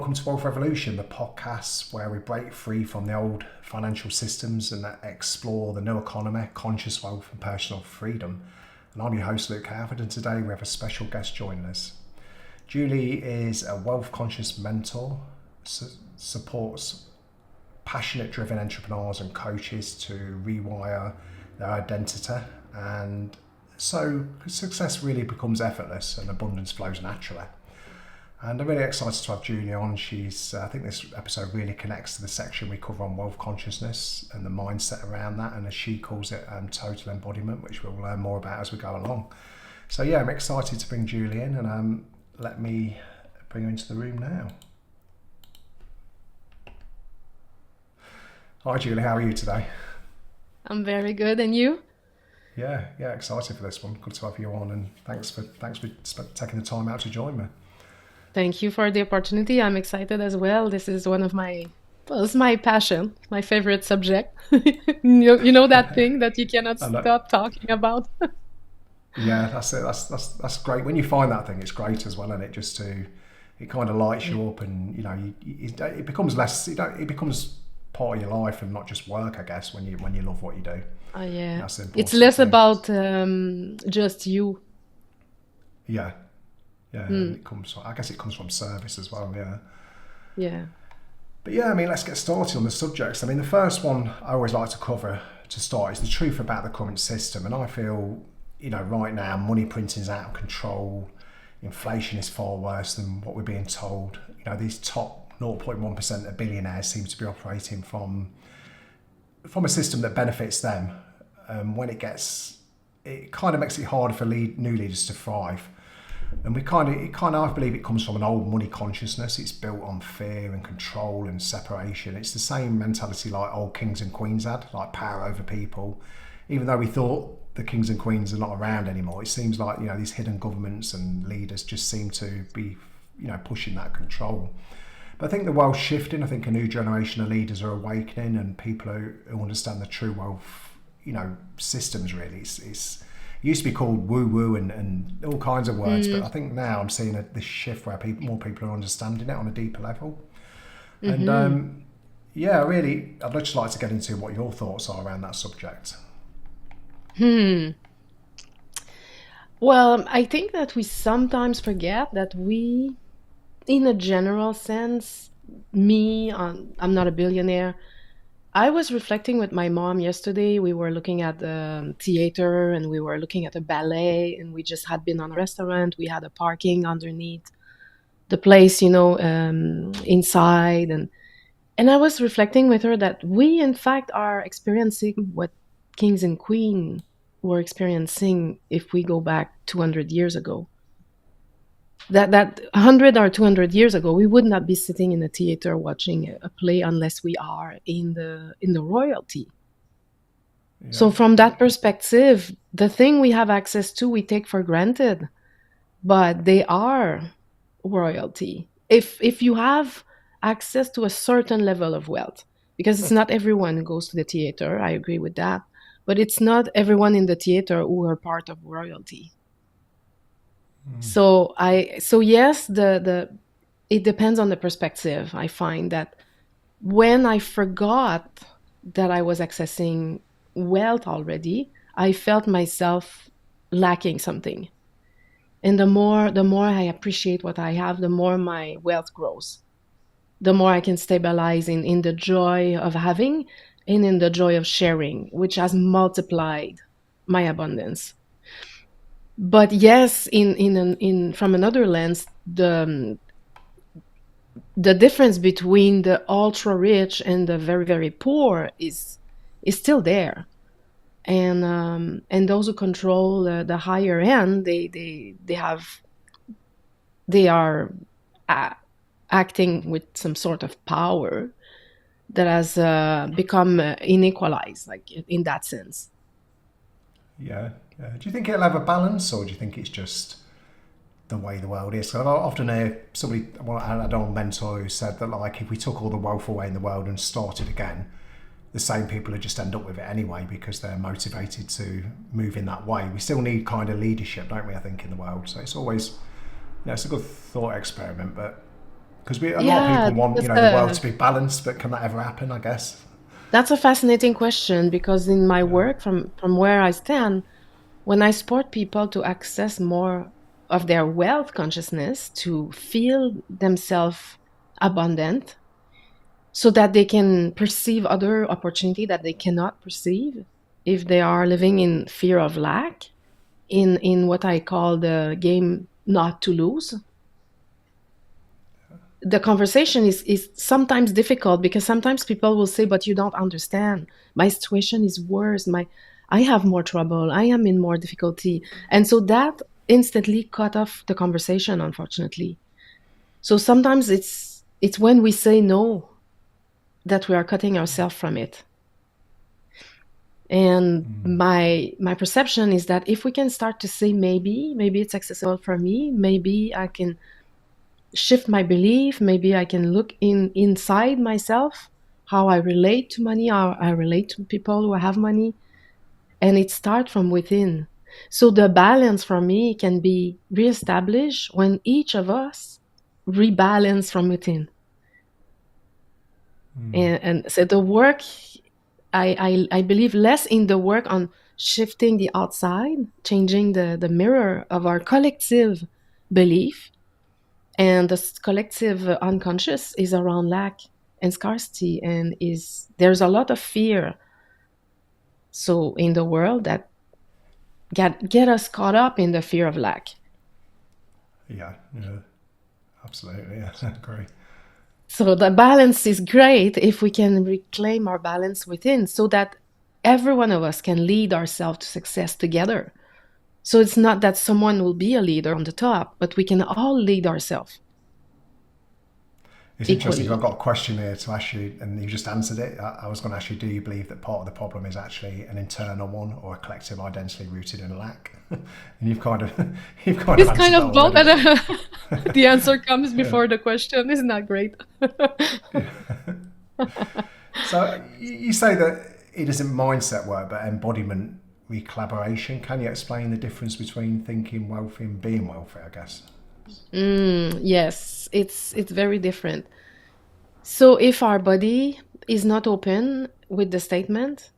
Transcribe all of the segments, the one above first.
welcome to Wealth Revolution, the podcast where we break free from the old financial systems and explore the new economy, conscious wealth and personal freedom. And I'm your host, Luke Howard, and today we have a special guest joining us. Julie is a wealth-conscious mentor, supports passionate, driven entrepreneurs and coaches to rewire their identity, and so success really becomes effortless and abundance flows naturally. And I'm really excited to have Julie on. I think this episode really connects to the section we cover on wealth consciousness and the mindset around that, and as she calls it, total embodiment, which we'll learn more about as we go along. So yeah, I'm excited to bring Julie in, and let me bring her into the room now. Hi Julie, how are you today? I'm very good, and you? Yeah, excited for this one. Good to have you on, and thanks for taking the time out to join me. Thank you for the opportunity. I'm excited as well. This is it's my passion, my favorite subject. you know that thing that you cannot stop talking about. Yeah, that's it. That's great. When you find that thing, it's great as well, and it kind of lights you up, and it becomes less. It becomes part of your life and not just work, I guess. When you love what you do. Oh yeah, it's less about just you. Yeah. And I guess it comes from service as well. Yeah. But yeah, let's get started on the subjects. The first one I always like to cover to start is the truth about the current system. And I feel, right now, money printing is out of control. Inflation is far worse than what we're being told. These top 0.1% of billionaires seem to be operating from a system that benefits them. When it kind of makes it harder for new leaders to thrive. And I believe it comes from an old money consciousness. It's built on fear and control and separation. It's the same mentality like old kings and queens had, like power over people. Even though we thought the kings and queens are not around anymore, it seems like these hidden governments and leaders just seem to be pushing that control. But I think the world's shifting. I think a new generation of leaders are awakening, and people who understand the true wealth systems really. It used to be called woo-woo and all kinds of words, but I think now I'm seeing this shift where more people are understanding it on a deeper level. Mm-hmm. And I'd just like to get into what your thoughts are around that subject. Well, I think that we sometimes forget that we, in a general sense, I'm not a billionaire. I was reflecting with my mom yesterday. We were looking at the theater, and we were looking at a ballet, and we just had been on a restaurant. We had a parking underneath the place, inside. And I was reflecting with her that we, in fact, are experiencing what kings and queens were experiencing if we go back 200 years ago. That 100 or 200 years ago, we would not be sitting in a theater watching a play unless we are in the royalty. Yeah. So from that perspective, the thing we have access to, we take for granted, but they are royalty. If you have access to a certain level of wealth, because it's not everyone who goes to the theater, I agree with that, but it's not everyone in the theater who are part of royalty. So yes, it depends on the perspective. I find that when I forgot that I was accessing wealth already, I felt myself lacking something. And the more I appreciate what I have, the more my wealth grows. The more I can stabilize in the joy of having and in the joy of sharing, which has multiplied my abundance. But yes, in from another lens, the difference between the ultra rich and the very, very poor is still there, and those who control the higher end, they are acting with some sort of power that has become inequalized, like in that sense. Yeah. Do you think it'll have a balance, or do you think it's just the way the world is? So I often hear an old mentor who said that, like, if we took all the wealth away in the world and started again, the same people would just end up with it anyway because they're motivated to move in that way. We still need kind of leadership, don't we, I think, in the world. So it's always, it's a good thought experiment, but Because a lot of Yeah, people want, that's the world a to be balanced, but can that ever happen? I guess. that's a fascinating question because in my Yeah. work from where I stand, when I support people to access more of their wealth consciousness, to feel themselves abundant so that they can perceive other opportunity that they cannot perceive if they are living in fear of lack, in what I call the game not to lose. The conversation is sometimes difficult because sometimes people will say, but you don't understand, my situation is worse, my I have more trouble, I am in more difficulty, and so that instantly cut off the conversation, unfortunately. So sometimes it's when we say no that we are cutting ourselves from it. And my perception is that if we can start to say, maybe it's accessible for me, maybe I can shift my belief, maybe I can look inside myself, how I relate to money, how I relate to people who have money, and it starts from within. So the balance for me can be reestablished when each of us rebalance from within. And so the work, I believe less in the work on shifting the outside, changing the mirror of our collective belief. And the collective unconscious is around lack and scarcity, and is there's a lot of fear so in the world that get us caught up in the fear of lack. Yeah. Yeah. Absolutely. Yeah. I agree. So the balance is great if we can reclaim our balance within, so that every one of us can lead ourselves to success together. So it's not that someone will be a leader on the top, but we can all lead ourselves It's interesting. I've equally. got a question here to ask you, and you just answered it. I was going to ask you: do you believe that part of the problem is actually an internal one or a collective identity rooted in lack? And you've kind of you've kind of It's kind answered that of both, already. and the answer comes Yeah. before the question. Isn't that great? So you say that it isn't mindset work, but embodiment recalibration. Can you explain the difference between thinking wealthy and being wealthy? I guess. Yes, it's very different. So if our body is not open with the statement,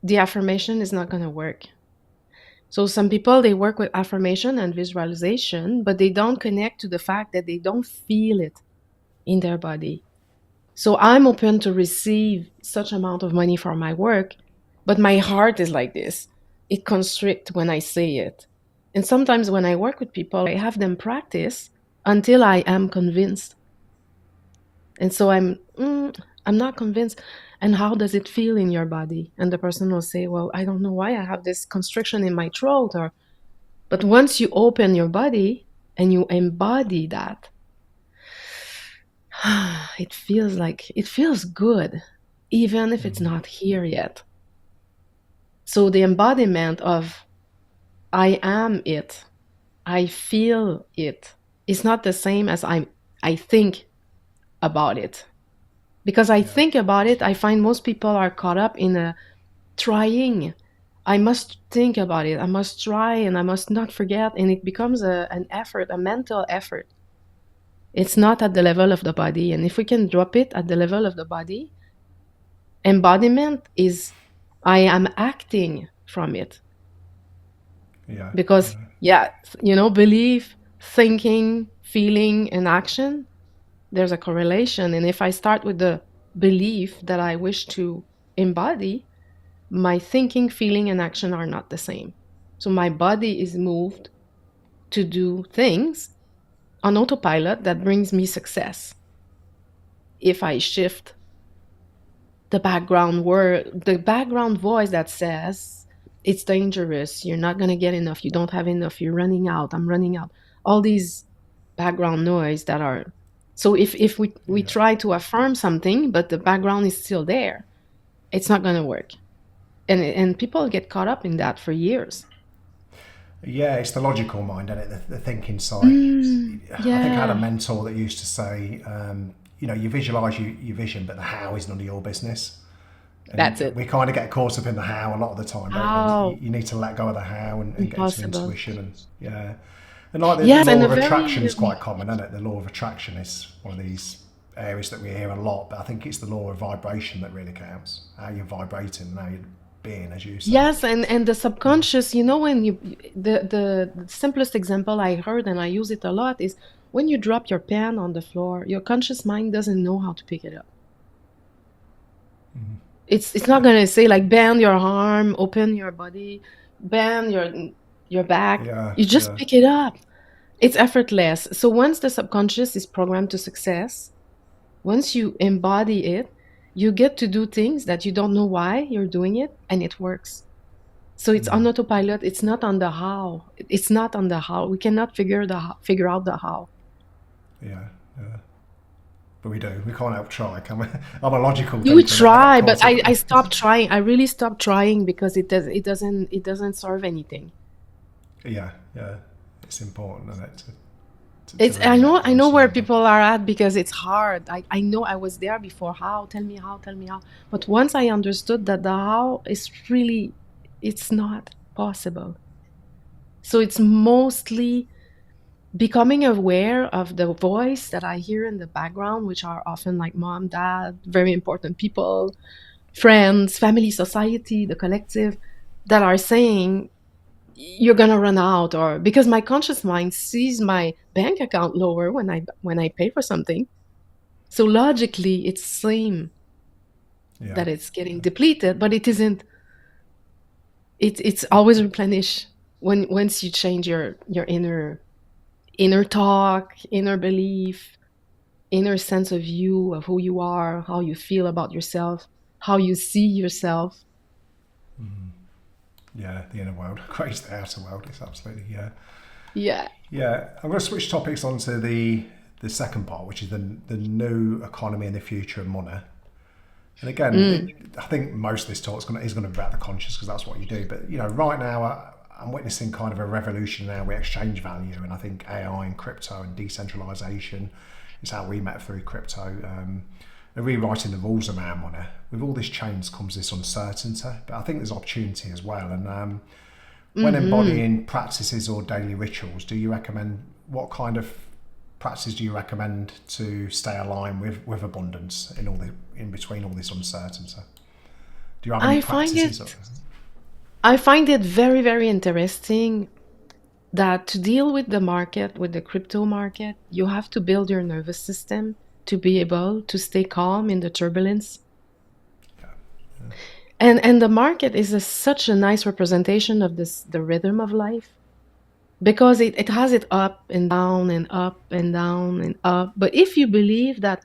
the affirmation is not going to work. So some people, they work with affirmation and visualization, but they don't connect to the fact that they don't feel it in their body. So I'm open to receive such amount of money for my work, but my heart is like this. It constricts when I say it. And sometimes when I work with people, I have them practice until I am convinced. And so I'm not convinced. And how does it feel in your body? And the person will say, well, I don't know why I have this constriction in my throat. Or, but once you open your body and you embody that, it feels good, even if it's not here yet. So the embodiment of I am it, I feel it, is not the same as I think about it. Because I Yeah. think about it, I find most people are caught up in a trying. I must think about it. I must try and I must not forget. And it becomes an effort, a mental effort. It's not at the level of the body. And if we can drop it at the level of the body, embodiment is I am acting from it. Yeah. Because, yeah, belief, thinking, feeling, and action, there's a correlation. And if I start with the belief that I wish to embody, my thinking, feeling, and action are not the same. So my body is moved to do things on autopilot that brings me success. If I shift the background voice that says it's dangerous, you're not going to get enough, you don't have enough, you're running out, I'm running out, all these background noise that are. So if we Yeah. try to affirm something, but the background is still there, it's not going to work. And people get caught up in that for years. Yeah, it's the logical mind, isn't it? The thinking side. I think I had a Yeah, mentor that used to say, you visualize your vision, but the how is none of your business. that's And it. we kind of get caught up in the how a lot of the time, don't we? And How you need to let go of the how and get into impossible. intuition. And yeah. And like the Yes, and law a of attraction very is quite common, isn't it? The law of attraction is one of these areas that we hear a lot, but I think it's the law of vibration that really counts. How you're vibrating and how you're being, as you say. yes, and the subconscious, when the simplest example I heard, and I use it a lot, is when you drop your pen on the floor, your conscious mind doesn't know how to pick it up. It's not gonna say like bend your arm, open your body, bend your back. Yeah, You just yeah. pick it up. It's effortless. So once the subconscious is programmed to success, once you embody it, you get to do things that you don't know why you're doing it, and it works. So it's on autopilot. It's not on the how. It's not on the how. We cannot figure out the how. Yeah, yeah. But we do. We can't help try, can we? I'm a logical You would thinker, and I get try, but caught up. I stopped trying. I really stopped trying because it doesn't serve anything. Yeah, yeah. It's important, isn't it, to It's really let I go know where slowly. people are at because it's hard. I know I was there before. How? Tell me how, tell me how. But once I understood that the how is really, it's not possible. So it's mostly becoming aware of the voice that I hear in the background, which are often like mom, dad, very important people, friends, family, society, the collective, that are saying you're gonna run out, or because my conscious mind sees my bank account lower when I pay for something. So logically, it seems Yeah, that it's getting depleted, but it isn't. It's always replenished when once you change your inner talk, inner belief, inner sense of you, of who you are, how you feel about yourself, how you see yourself. yeah. The inner world creates the outer world. It's absolutely, yeah. Yeah. Yeah, I'm going to switch topics onto the second part, which is the new economy and the future of money. And again, Mm. I think most of this talk is going to be about the conscious because that's what you do. But right now I'm witnessing kind of a revolution now. We exchange value, and I think AI and crypto and decentralization is how we met through crypto. They're rewriting the rules around money. With all this change comes this uncertainty, but I think there's opportunity as well. And when Hmm. embodying practices or daily rituals, do you recommend what kind of practices do you recommend to stay aligned with abundance in between all this uncertainty? Do you have any I find practices? it I find it very, very interesting that to deal with the market, with the crypto market, you have to build your nervous system to be able to stay calm in the turbulence. And the market is such a nice representation of the rhythm of life, because it has it up and down and up and down and up. But if you believe that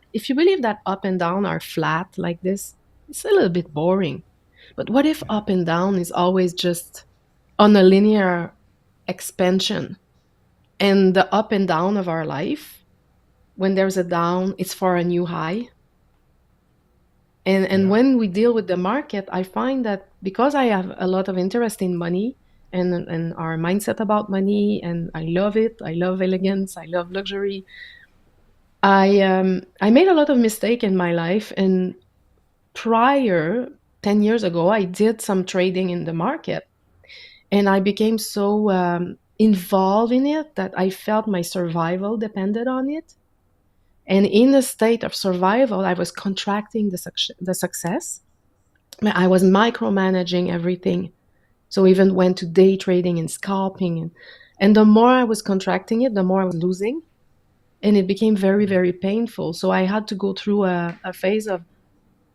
up and down are flat like this, it's a little bit boring. But what if Yeah, up and down is always just on a linear expansion, and the up and down of our life, when there's a down, it's for a new high. And yeah, when we deal with the market, I find that because I have a lot of interest in money, and our mindset about money, and I love it. I love elegance. I love luxury. I made a lot of mistake in my life, and prior 10 years ago, I did some trading in the market, and I became so involved in it that I felt my survival depended on it. And in a state of survival, I was contracting the success. I was micromanaging everything. So even went to day trading and scalping, and the more I was contracting it, the more I was losing, and it became very, very painful. So I had to go through a phase of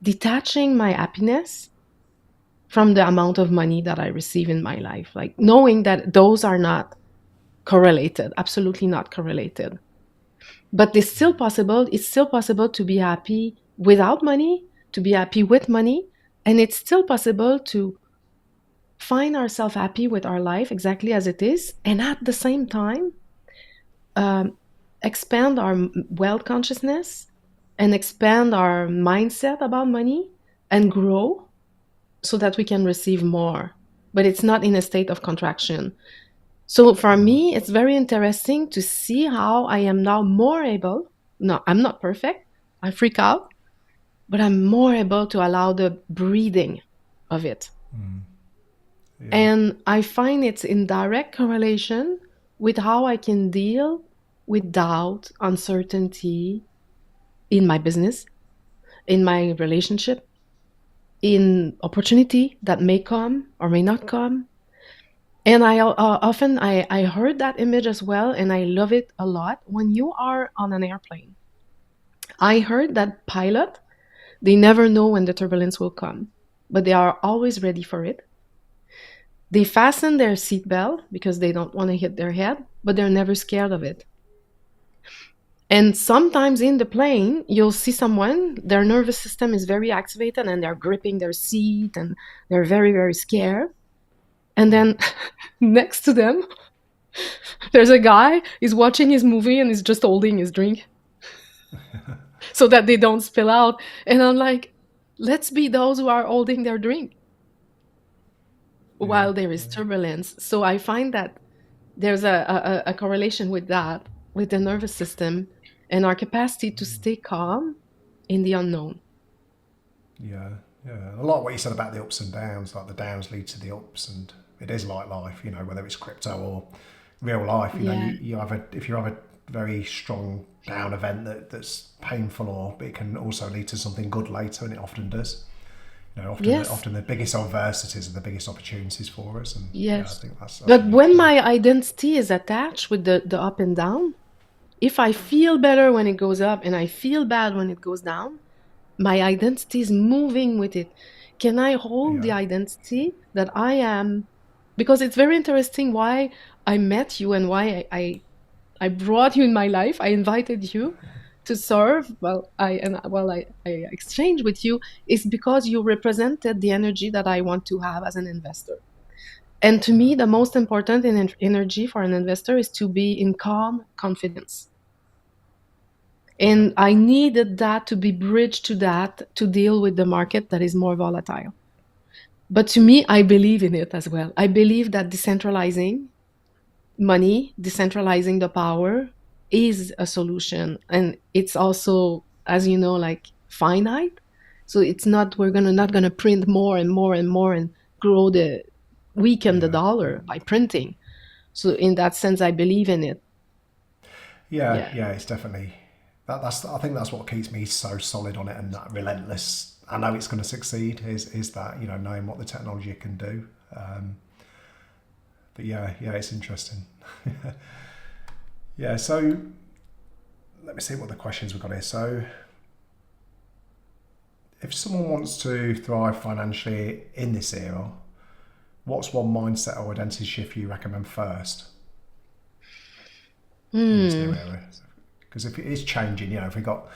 detaching my happiness from the amount of money that I receive in my life, like knowing that those are not correlated, absolutely not correlated. But it's still possible to be happy without money, to be happy with money, and it's still possible to find ourselves happy with our life exactly as it is, and at the same time um, expand our wealth consciousness and expand our mindset about money and grow so that we can receive more, but it's not in a state of contraction. So for me, it's very interesting to see how I am now more able. No, I'm not perfect. I freak out, but I'm more able to allow the breathing of it. yeah, And I find it's in direct correlation with how I can deal with doubt, uncertainty in my business, in my relationship, in opportunity that may come or may not come. And I heard that image as well, and I love it a lot. When you are on an airplane, I heard that pilot, they never know when the turbulence will come, but they are always ready for it. They fasten their seatbelt because they don't want to hit their head, but they're never scared of it. And sometimes in the plane, you'll see someone, their nervous system is very activated and they're gripping their seat and they're very, very scared. And then next to them, there's a guy, he's watching his movie and he's just holding his drink so that they don't spill out. And I'm like, let's be those who are holding their drink Yeah. while there is turbulence. So I find that there's a correlation with that, with the nervous system and our capacity to stay calm in the unknown. Yeah, yeah. A lot of what you said about the ups and downs, like the downs lead to the ups, and it is like life, whether it's crypto or real life. Yeah. You have if you have a very strong down event that's painful, or it can also lead to something good later, and it often does. Yes. Often the biggest adversities are the biggest opportunities for us, and yeah, I Yes. think that's But really when true. my identity is attached with the up and down, if I feel better when it goes up and I feel bad when it goes down, my identity is moving with it. Can I hold the Yeah, identity that I am? Because it's very interesting why I met you and why I brought you in my life. I invited you to serve. I exchange with you is because you represented the energy that I want to have as an investor. And to yeah, me, the most important energy for an investor is to be in calm confidence. yeah, And I needed that to be bridged to that to deal with the market that is more volatile. But to me, I believe in it as well. I believe that decentralizing money, decentralizing the power is a solution. And it's also, as you know, like finite. So it's not, we're gonna not gonna print more and more and more and grow the weaken the yeah, dollar by printing. So in that sense, I believe in it. yeah, Yeah. yeah. It's definitely that's. I think that's what keeps me so solid on it, and that relentless. I know it's going to succeed. Is that knowing what the technology can do. But yeah, yeah, it's interesting. Yeah. So let me see what the questions we've got here. So if someone wants to thrive financially in this era, what's one mindset or identity shift you recommend first in this new Hmm. era? Because if it is changing, if we got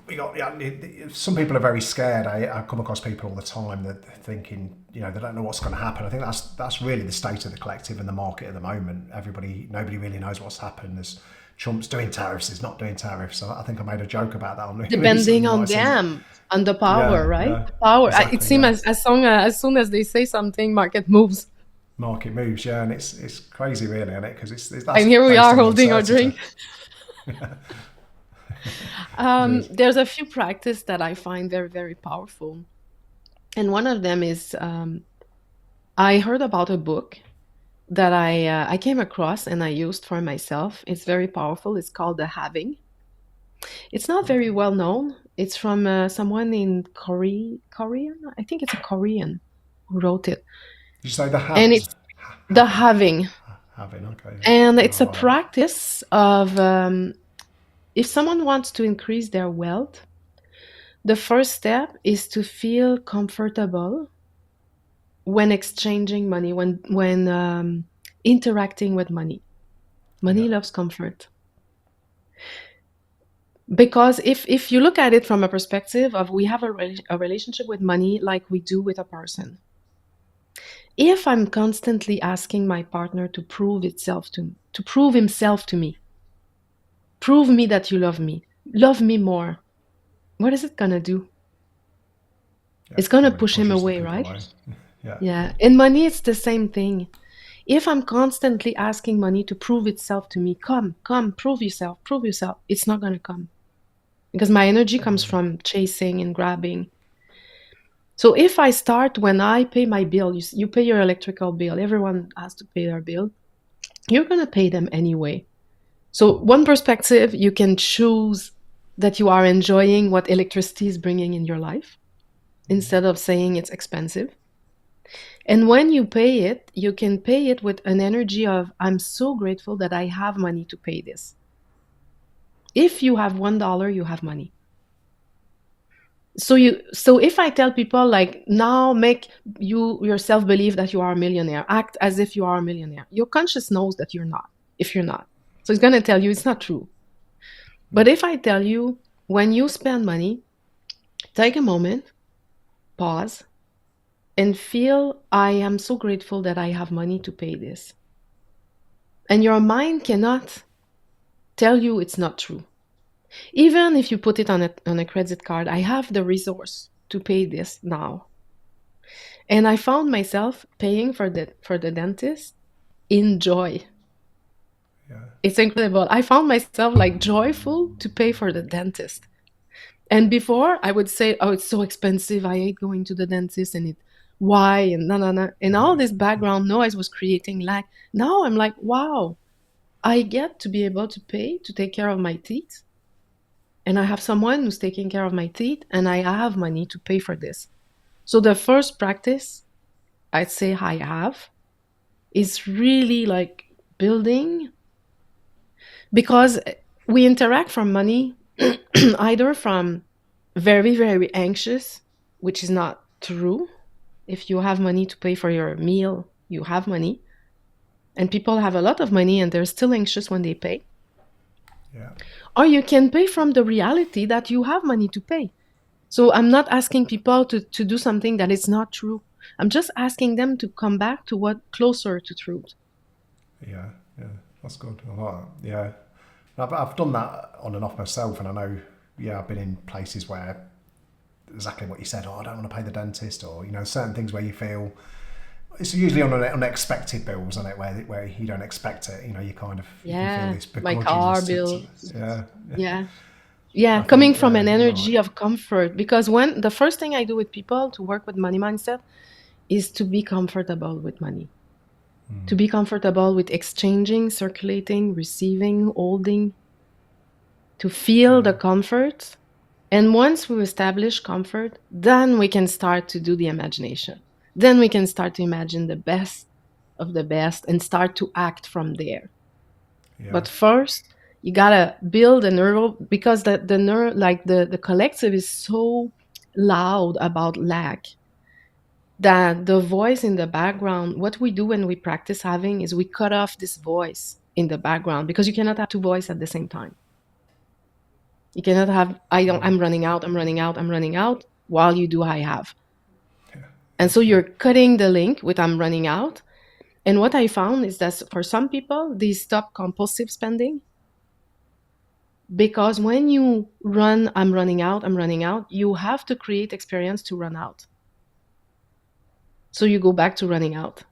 yeah, some people are very scared. I come across people all the time that are thinking, they don't know what's going to happen. I think that's really the state of the collective and the market at the moment. Nobody really knows what's happened. There's Trump's doing tariffs, he's not doing tariffs. So I think I made a joke about that on recently. Depending You might on have seen it. them, on the power, Yeah, right? yeah, The power. It exactly. seems Yeah, as soon as they say something, market moves. market moves. Yeah, and it's crazy, really, isn't it? Because that's And here we based are on the holding our uncertainty. drink. It is. There's a few practices that I find very, very powerful. And one of them is I heard about a book that I came across and I used for myself. It's very powerful. It's called The Having. It's not very Okay. well known. It's from someone in Korean. I think it's a Korean who wrote it. Did you say the And having? it's The Having. Having. Having. Okay. And Yeah. it's a I'll write that. practice of if someone wants to increase their wealth, the first step is to feel comfortable when exchanging money, when interacting with money. Yeah. Money loves comfort. Because if you look at it from a perspective of we have a relationship with money like we do with a person. If I'm constantly asking my partner to prove himself to me, prove me that you love me more, what is it gonna do? Yeah. It's gonna Probably push him pushes the away, people right? away. Yeah. Yeah. In money, it's the same thing. If I'm constantly asking money to prove itself to me, come, prove yourself, it's not gonna come. Because my energy comes from chasing and grabbing. So if I start when I pay my bill, you pay your electrical bill, everyone has to pay their bill. you're going to pay them anyway. So, one perspective, you can choose that you are enjoying what electricity is bringing in your life instead of saying it's expensive. And when you pay it, you can pay it with an energy of, I'm so grateful that I have money to pay this. If you have $1, you have money. So if I tell people like, now make you yourself believe that you are a millionaire, act as if you are a millionaire, your conscious knows that you're not, if you're not. So it's going to tell you it's not true. But if I tell you, when you spend money, take a moment, pause, and feel, I am so grateful that I have money to pay this. And your mind cannot tell you it's not true. Even if you put it on a credit card, I have the resource to pay this now. And I found myself paying for the dentist in joy. Yeah. It's incredible. I found myself like joyful to pay for the dentist. And before I would say, oh, it's so expensive. I hate going to the dentist and why and na na na. And all this background noise was creating lag. Now I'm like, wow, I get to be able to pay to take care of my teeth. And I have someone who's taking care of my teeth, and I have money to pay for this. So the first practice I'd say I have is really like building, because we interact from money either from very, very anxious, which is not true. If you have money to pay for your meal, you have money. And people have a lot of money and they're still anxious when they pay. Yeah. Or you can pay from the reality that you have money to pay. So I'm not asking people to do something that is not true. I'm just asking them to come back to what closer to truth. Yeah. Yeah. That's good. I like that. Yeah. I've done that on and off myself, and I know, yeah, I've been in places where exactly what you said, oh, I don't want to pay the dentist, or, certain things where you feel, it's usually on unexpected bills, isn't it, where you don't expect it, you kind of, you can feel Yeah, this my car begrudginess bill. yeah. Yeah. Yeah, I coming think, from yeah, an you're right. energy of comfort. Because when the first thing I do with people to work with money mindset is to be comfortable with money, to be comfortable with exchanging, circulating, receiving, holding, to feel Yeah. the comfort. And once we establish comfort, then we can start to do the imagination. Then we can start to imagine the best of the best and start to act from there. Yeah. But first, you gotta build a neural, because the neural, like the collective is so loud about lack that the voice in the background, what we do when we practice having is we cut off this voice in the background, because you cannot have two voices at the same time. You cannot have I'm running out, I'm running out, I'm running out while you do I have. Yeah. And so Yeah. you're cutting the link with I'm running out. And what I found is that for some people, they stop compulsive spending, because when you run I'm running out, you have to create experience to run out. So you go back to running out.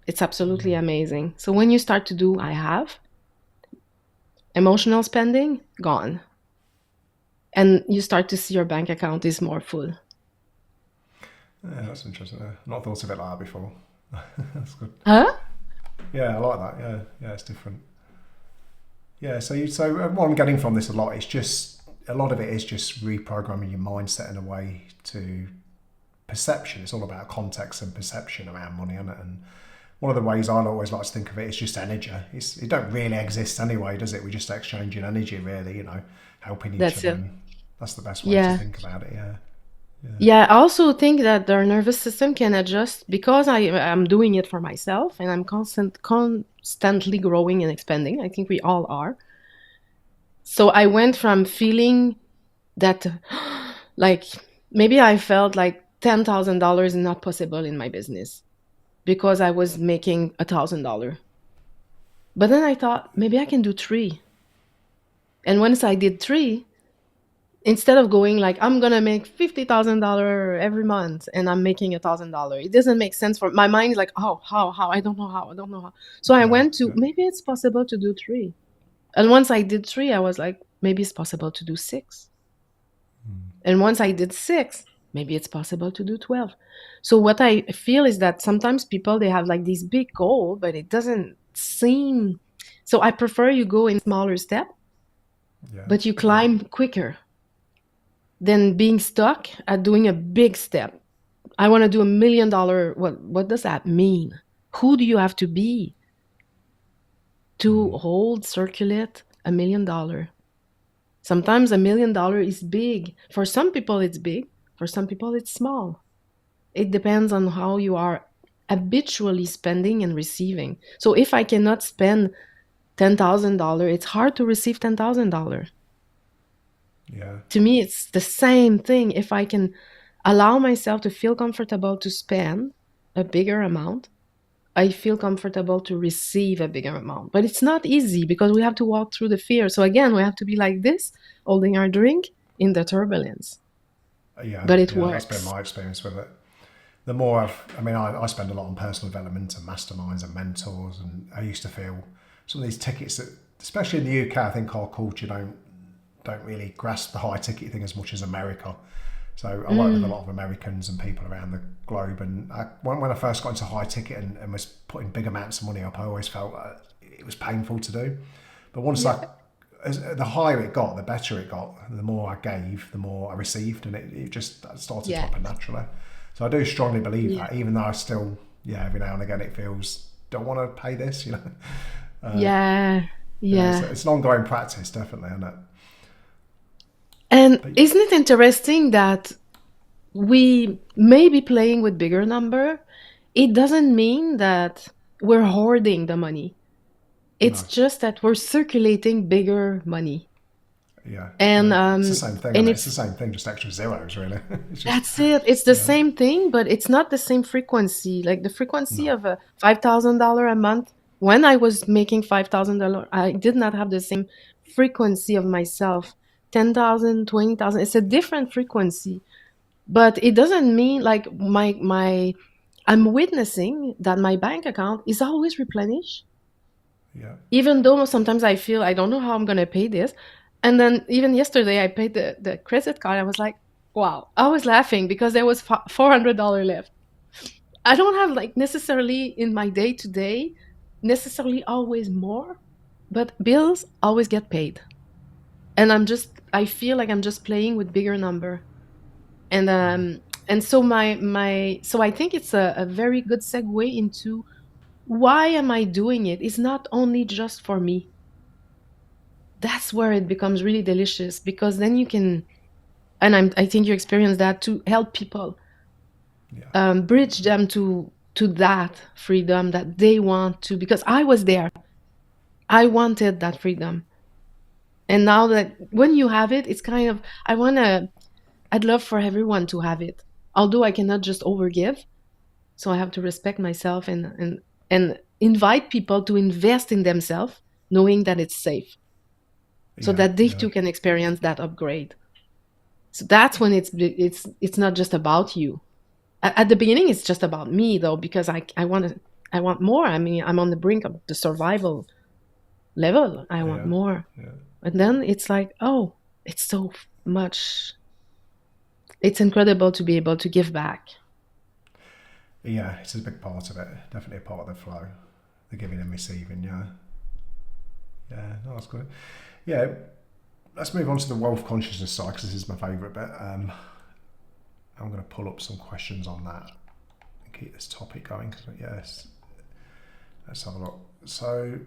It's absolutely amazing. So when you start to do I have, emotional spending gone, and you start to see your bank account is more full. Yeah, that's interesting. I've not thought of it like that before. That's good. Huh? Yeah, I like that. Yeah, yeah, it's different. Yeah, so what I'm getting from this a lot is just a lot of it is just reprogramming your mindset in a way to perception. It's all about context and perception around money, isn't it? And one of the ways I always like to think of it is just energy. It don't really exist anyway, does it? We're just exchanging energy, really. Helping each That's other, it. and that's the best way to Yeah. think about it. Yeah, yeah, Yeah, I also think that their nervous system can adjust, because I'm doing it for myself and I'm constantly growing and expanding. I think we all are. So I went from feeling that like maybe I felt like $10,000 is not possible in my business because I was making $1,000. But then I thought maybe I can do three. And once I did three, instead of going like I'm gonna make $50,000 every month and I'm making $1,000, it doesn't make sense. For my mind is like, oh, how I don't know how, I don't know how. So I yeah, went to, yeah, maybe it's possible to do three. And once I did three, I was like, maybe it's possible to do six. And once I did six, maybe it's possible to do 12. So what I feel is that sometimes people, they have like these big goals, but it doesn't seem. So I prefer you go in smaller step, Yeah. but you climb quicker than being stuck at doing a big step. I want to do $1 million. What does that mean? Who do you have to be to hold, circulate $1 million? Sometimes $1 million is big. For some people, it's big. For some people, it's small. It depends on how you are habitually spending and receiving. So if I cannot spend $10,000, it's hard to receive $10,000. Yeah. To me, it's the same thing. If I can allow myself to feel comfortable to spend a bigger amount, I feel comfortable to receive a bigger amount. But it's not easy because we have to walk through the fear. So again, we have to be like this, holding our drink in the turbulence. Yeah. But it Yeah. That's been works. my experience with it. The more I spend a lot on personal development and masterminds and mentors, and I used to feel some of these tickets that, especially in the UK, I think our culture don't really grasp the high ticket thing as much as America. So I work with a Mm, lot of Americans and people around the globe, and when I first got into high ticket and was putting big amounts of money up, I always felt it was painful to do. But yeah. the higher it got, the better it got. The more I gave, the more I received, and it just started to Yeah. happen naturally. So I do strongly believe Yeah. that, even though I still, yeah, every now and again it feels, don't want to pay this, you know. Yeah. Yeah, Yeah. it's an ongoing practice, definitely, isn't it? And But isn't it interesting that we may be playing with bigger number? It doesn't mean that we're hoarding the money. It's no, just that we're circulating bigger money. yeah, And yeah, it's the um same thing, and isn't it? It's the it's same thing, just extra zeros, really. It's just, that's it. It's the yeah, same thing, but it's not the same frequency. Like the frequency no, of a $5,000 a month. When I was making $5,000, I did not have the same frequency of myself. 10,000, 20,000. It's a different frequency. But it doesn't mean like my I'm witnessing that my bank account is always replenished, yeah, even though sometimes I feel I don't know how I'm gonna pay this. And then even yesterday I paid the credit card. I was like, wow. I was laughing because there was $400 left. I don't have like necessarily in my day to day necessarily always more, but bills always get paid. And I feel like I'm just playing with bigger number. And so so I think it's a very good segue into why am I doing it? It's not only just for me. That's where it becomes really delicious because then you can, and I think you experience that, to help people, yeah, bridge them to that freedom that they want to, because I was there. I wanted that freedom. And now that when you have it, it's kind of, I'd love for everyone to have it. Although I cannot just overgive, so I have to respect myself and invite people to invest in themselves, knowing that it's safe, so yeah, that they yeah, too can experience that upgrade. So that's when it's not just about you. At the beginning, it's just about me though, because I want more. I mean, I'm on the brink of the survival level. I want yeah, more, yeah. and then it's like, oh, it's so much. It's incredible to be able to give back. Yeah, it's a big part of it. Definitely a part of the flow, the giving and receiving. Yeah, yeah, no, that's good. Yeah, let's move on to the wealth consciousness side because this is my favourite bit. I'm going to pull up some questions on that and keep this topic going. Cause, yes, let's have a look. So,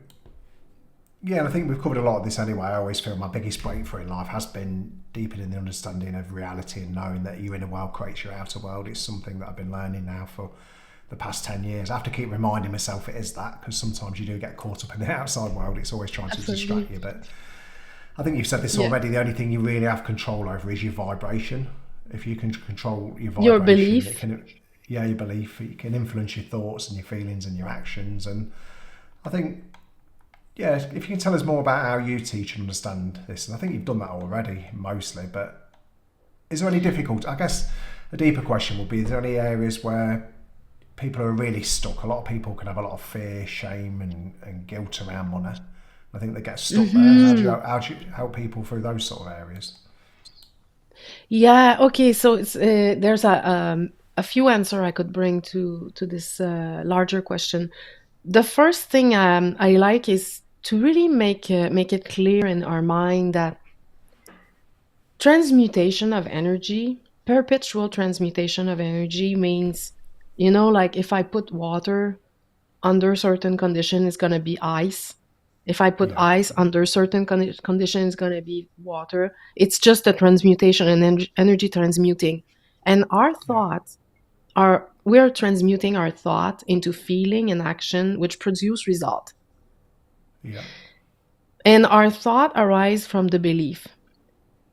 yeah, and I think we've covered a lot of this anyway. I always feel my biggest breakthrough in life has been deepening the understanding of reality and knowing that your inner world creates your outer world. It's something that I've been learning now for the past 10 years. I have to keep reminding myself it is that because sometimes you do get caught up in the outside world. It's always trying to distract Absolutely. you. But I think you've said this Yeah. already. The only thing you really have control over is your vibration. If you can control your Your vibration, it belief. can, yeah, your belief, it can influence your thoughts and your feelings and your actions. And I think, yeah, if you can tell us more about how you teach and understand this, and I think you've done that already mostly, but is there any difficulty? I guess a deeper question would be: is there any areas where people are really stuck? A lot of people can have a lot of fear, shame, and guilt around money. I think they get stuck there. Hmm. How do you help people through those sort of areas? Yeah. Okay. So there's a few answer I could bring to this larger question. The first thing I like is to really make it clear in our mind that transmutation of energy, perpetual transmutation of energy means, like if I put water under certain condition, it's going to be ice. If I put Yeah. ice under certain condition, it's going to be water. It's just a transmutation and energy transmuting. And our Yeah. thoughts we're transmuting our thought into feeling and action, which produce result. Yeah. And our thought arise from the belief.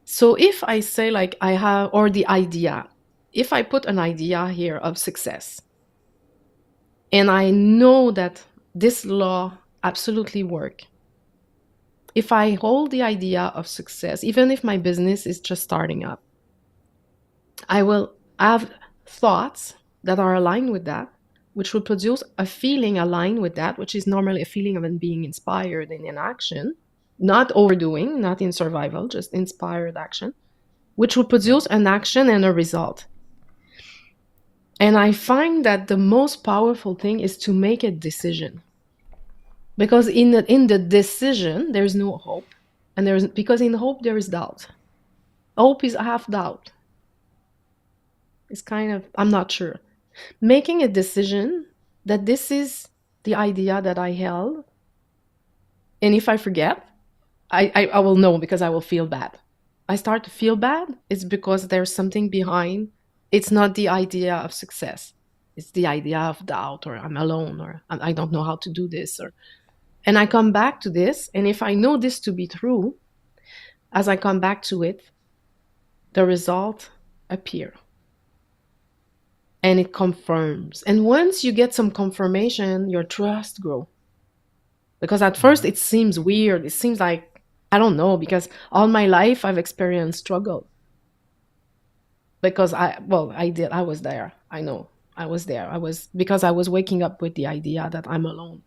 So if I say like I have, or the idea, if I put an idea here of success, and I know that this law absolutely work. If I hold the idea of success, even if my business is just starting up, I will have thoughts that are aligned with that, which will produce a feeling aligned with that, which is normally a feeling of being inspired and in action, not overdoing, not in survival, just inspired action, which will Yeah. produce an action and a result. And I find that the most powerful thing is to make a decision. Because in the decision, there's no hope. And there's because in hope there is doubt. Hope is half doubt. It's kind of I'm not sure. Making a decision that this is the idea that I held, and if I forget, I will know because I will feel bad. I start to feel bad, it's because there's something behind. It's not the idea of success. It's the idea of doubt, or I'm alone, or I don't know how to do this, or and I come back to this, and if I know this to be true, as I come back to it, the result appear and it confirms. And once you get some confirmation, your trust grow. Because at first Yeah. it seems weird. It seems like I don't know because all my life I've experienced struggle. Because I was there. I know. I was there. I was because I was waking up with the idea that I'm alone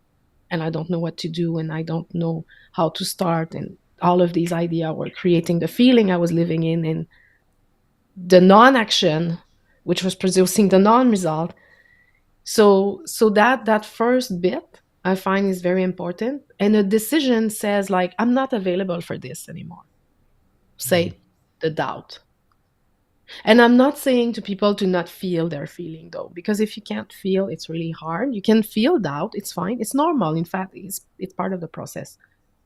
and I don't know what to do and I don't know how to start and all of these ideas were creating the feeling I was living in and the non-action which was producing the non-result. So that first bit I find is very important, and a decision says like I'm not available for this anymore. Mm. Say the doubt. And I'm not saying to people to not feel their feeling though, because if you can't feel, it's really hard. You can feel doubt, it's fine, it's normal. In fact, it's part of the process,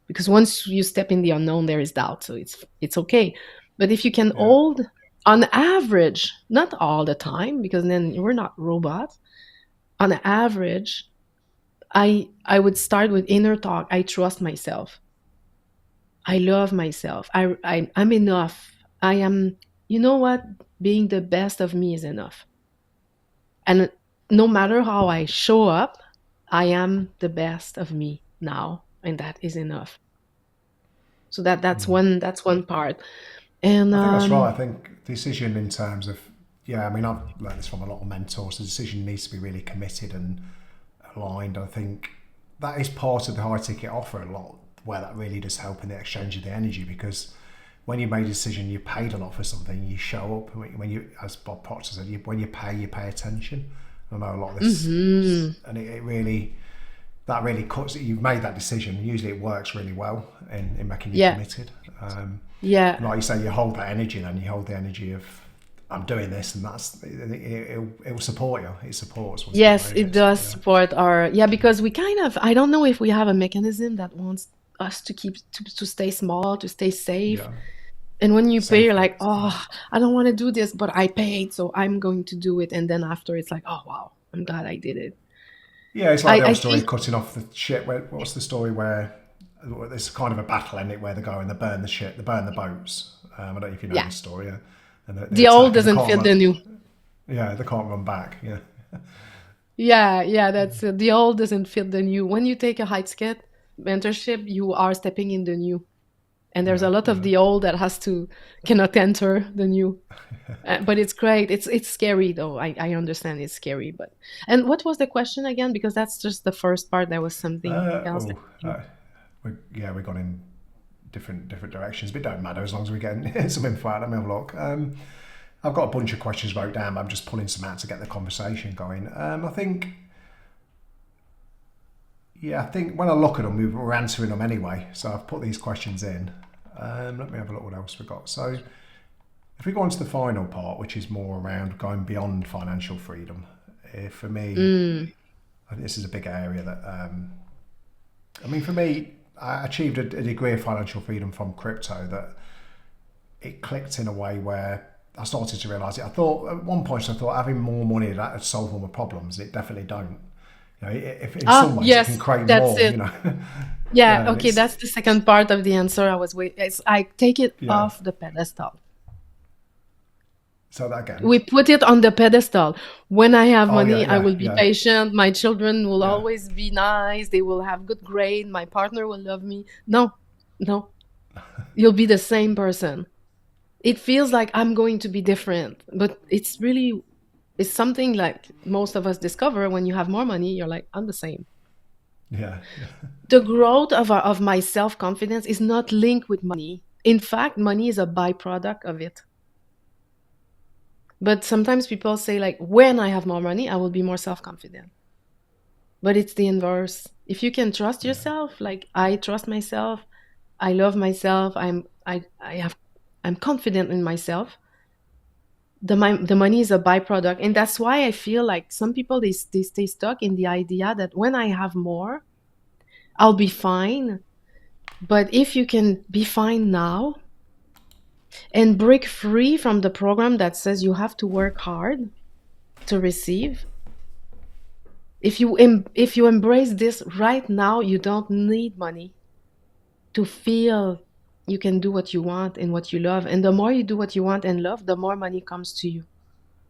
because once you step in the unknown there is doubt, so it's okay. But if you can Yeah. hold, on average, not all the time because then we're not robots, on average, I would start with inner talk. I trust myself, I love myself, I'm enough, I am, you know what, being the best of me is enough. And no matter how I show up, I am the best of me now, and that is enough. So that's one part. And I think that's right. I think decision in terms of, yeah, I mean, I've learned this from a lot of mentors. The decision needs to be really committed and aligned. I think that is part of the high ticket offer a lot, where that really does help in the exchange of the energy, because when you made a decision, you paid a lot for something, you show up. When you, as Bob Proctor said, when you pay attention. I know a lot of this, mhm. and it really, that really cuts it. You've made that decision. Usually it works really well in making you Yeah, committed. yeah. And like you say, you hold that energy, and then you hold the energy of, I'm doing this, and it will support you. It supports once you've Yes, made it it. does Yeah, support our, yeah, because we kind of, I don't know if we have a mechanism that wants us to keep to stay small, to stay safe. yeah, And when you pay, you're safety. like, oh, I don't want to do this, but I paid, so I'm going to do it. And then after, it's like, oh wow, I'm glad I did it. Yeah, it's like I the old I story think, of cutting off the ship. What's the story where there's kind of a battle in it where they go and they burn the ship, they burn the boats. I don't know if you know yeah, this story, yeah? And they the old attack and they doesn't can't fit run. the new. Yeah, they can't run back. Yeah, Yeah, yeah, that's the old doesn't fit the new. When you take a high skate mentorship, you are stepping in the new, and there's yeah, a lot of yeah. the old that has to cannot enter the new. But it's great. It's scary though. I understand it's scary. But and what was the question again? Because that's just the first part. There was something Uh, else. oh, uh, we've gone in different directions, but it don't matter as long as we get some info out. Let me have a look. I've got a bunch of questions wrote down. I'm just pulling some out to get the conversation going. I think Yeah, I think when I look at them, we're answering them anyway. So I've put these questions in. Let me have a look what else we got. So if we go on to the final part, which is more around going beyond financial freedom, for me, Mm. I think this is a big area that, I mean, for me, I achieved a degree of financial freedom from crypto that it clicked in a way where I started to realise it. I thought at one point I thought having more money that would solve all my problems. It definitely don't. You know, if in Ah, some ways it can yes, create that's more. it. You know, Yeah, yeah, and okay, it's that's the second part of the answer I was waiting. I take it yeah. off the pedestal. So that again. We put it on the pedestal. When I have Oh yeah, money, I yeah, will be yeah, patient. My children will yeah, always be nice. They will have good grade. My partner will love me. No, no, you'll be the same person. It feels like I'm going to be different, but it's something like most of us discover when you have more money. You're like, I'm the same. yeah, yeah, The growth of my self confidence is not linked with money. In fact, money is a byproduct of it. But sometimes people say, like, when I have more money, I will be more self confident. But it's the inverse. If you can trust yeah, yourself, like I trust myself, I love myself, I'm confident in myself. The money is a byproduct, and that's why I feel like some people they stay stuck in the idea that when I have more, I'll be fine. But if you can be fine now and break free from the program that says you have to work hard to receive, if you embrace this right now, you don't need money to feel you can do what you want and what you love. And the more you do what you want and love, the more money comes to you.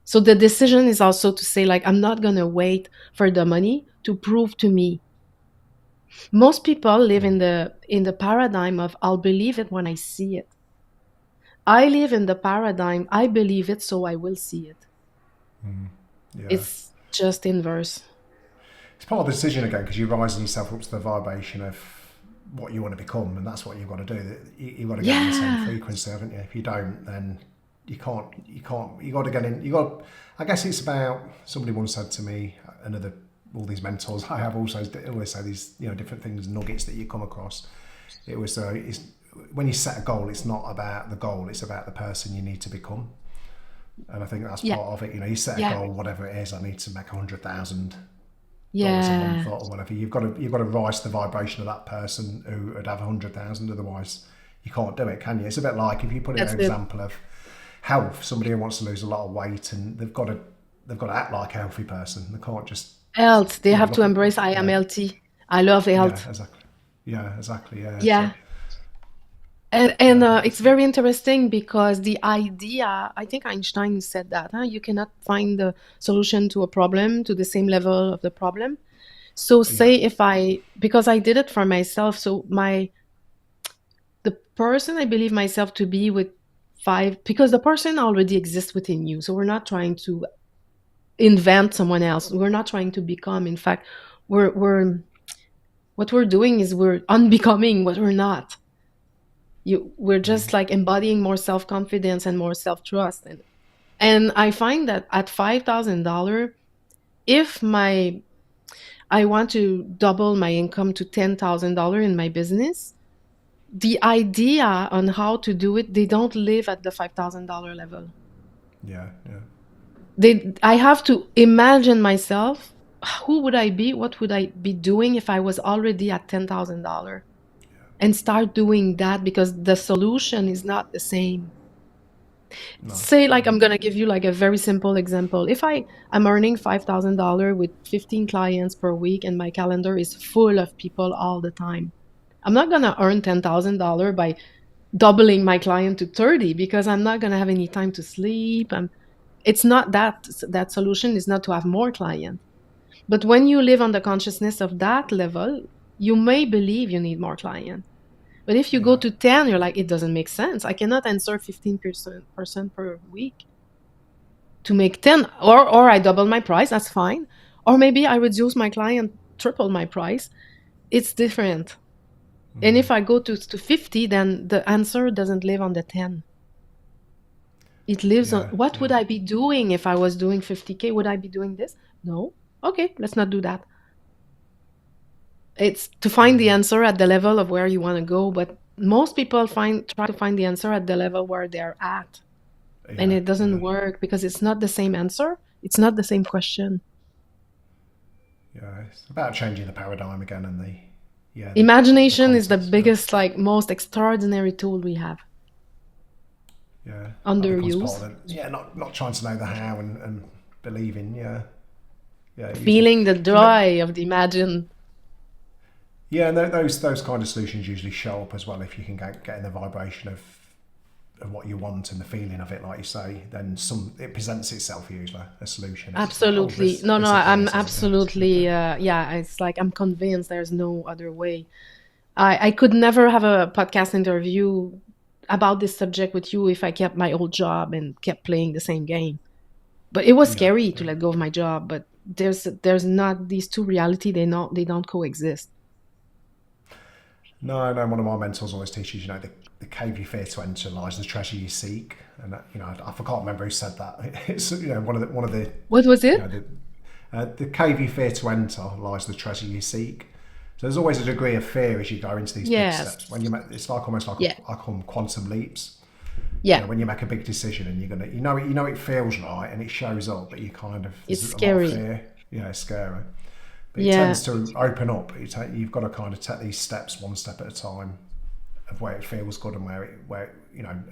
So the decision is also to say, like, I'm not going to wait for the money to prove to me. Most people live in the paradigm of I'll believe it when I see it. I live in the paradigm I believe it so I will see it. yeah. It's just inverse. It's part of the decision again because you're rising yourself up to the vibration of what you want to become, and that's what you've got to do. You've got to get on the same Yeah, frequency, haven't you? If you don't, then you can't. You can't. You got to get in. You got. I guess it's about. Somebody once said to me, another all these mentors I have also always say these different things, nuggets that you come across. It was it's when you set a goal, it's not about the goal; it's about the person you need to become. And I think that's yeah, part of it. You set a yeah, goal, whatever it is. I need to make $100,000 a month yeah. or whatever. You've got to rise to the vibration of that person who would have 100,000. Otherwise, you can't do it, can you? It's a bit like if you put in an That's it. example of health. Somebody who wants to lose a lot of weight and they've got to act like a healthy person. They can't just Health. They have to look at embrace I am yeah healthy. I love yeah health. exactly yeah exactly yeah. So Yeah. And yeah, it's very interesting because the idea, I think Einstein said that, huh? You cannot find the solution to a problem to the same level of the problem. So yeah say if because I did it for myself, so the person I believe myself to be with five, because the person already exists within you. So we're not trying to invent someone else. We're not trying to become. In fact, we're what we're doing is we're unbecoming what we're not. We're just like embodying more self-confidence and more self-trust. And I find that at $5,000, if my I want to double my income to $10,000 in my business, the idea on how to do it, they don't live at the $5,000 level. yeah yeah I have to imagine myself, who would I be? What would I be doing if I was already at $10,000? And start doing that because the solution is not the same. no Say, like, no I'm gonna give you like a very simple example. If I'm earning $5,000 with 15 clients per week and my calendar is full of people all the time, I'm not gonna earn $10,000 by doubling my client to 30 because I'm not gonna have any time to sleep. It's not that solution is not to have more clients. But when you live on the consciousness of that level, you may believe you need more clients. But if you go yeah to 10, you're like, it doesn't make sense. I cannot answer 15% per week to make 10. Or I double my price, that's fine. Or maybe I reduce my client, triple my price. It's different. And if I go to 50, then the answer doesn't live on the 10. It lives on yeah what yeah would I be doing if I was doing 50K? Would I be doing this? No. Okay, let's not do that. It's to find the answer at the level of where you want to go, but most people try to find the answer at the level where they're at, and Yeah, it doesn't yeah, work because it's not the same answer. It's not the same question. yeah. It's about changing the paradigm again and the Imagination is the context. Yeah, biggest, like, most extraordinary tool we have. yeah. That becomes part Underused. of it. Yeah, not trying to know the how and believing. Yeah, yeah. Using Feeling the and the, joy of the imagine. yeah, and those kind of solutions usually show up as well if you can get in the vibration of what you want and the feeling of it, like you say. Then it presents itself usually a solution. It's like, oh, Absolutely. No, no, this I'm appears, doesn't it? absolutely, yeah, it's like I'm convinced there's no other way. I could never have a podcast interview about this subject with you if I kept my old job and kept playing the same game. But it was Yeah, scary to yeah. let go of my job, but there's not these two reality, they don't coexist. No, no. One of my mentors always teaches, the cave you fear to enter lies the treasure you seek. And I can't remember who said that. It's one of the What was you it? know the cave you fear to enter lies the treasure you seek. So there's always a degree of fear as you go into these big Yes. steps. When you make, it's like almost like Yeah. I call them quantum leaps. Yeah. When you make a big decision and it feels right and it shows up, but It's there's a lot of scary. fear. It's scary. But it Yeah. tends to open up. You've got to kind of take these steps one step at a time, of where it feels good and